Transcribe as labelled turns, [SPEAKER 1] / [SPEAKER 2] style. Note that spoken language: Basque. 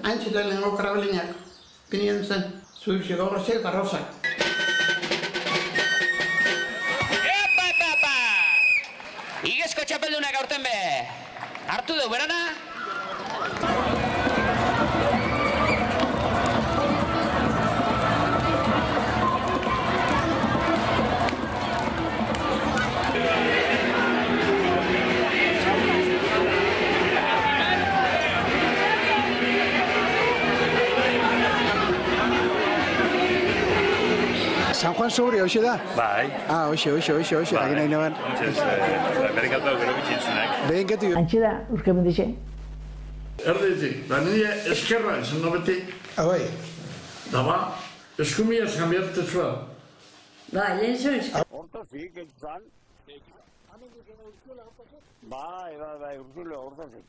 [SPEAKER 1] Antxeta lehenko karabelinak, pinien zen, zuizik horrezek arrozak.
[SPEAKER 2] Igezko txapeldunak aurten be! Hartu dugu, berana?
[SPEAKER 3] San Juan sobre, hoxe da?
[SPEAKER 4] Bai.
[SPEAKER 3] Hoxe, lagin nahi naban.
[SPEAKER 4] Berek aldau gero bitxintzunak.
[SPEAKER 3] Behen getu.
[SPEAKER 5] Antxe da, urkemen dixe.
[SPEAKER 6] Erdetik, nire eskerra izan da beti.
[SPEAKER 3] Bai.
[SPEAKER 6] Da ba, eskumiaz kambiatzen zua.
[SPEAKER 5] Bai, lehen zuen.
[SPEAKER 7] Hortazik, entzan. Bai, urzule, hortazik.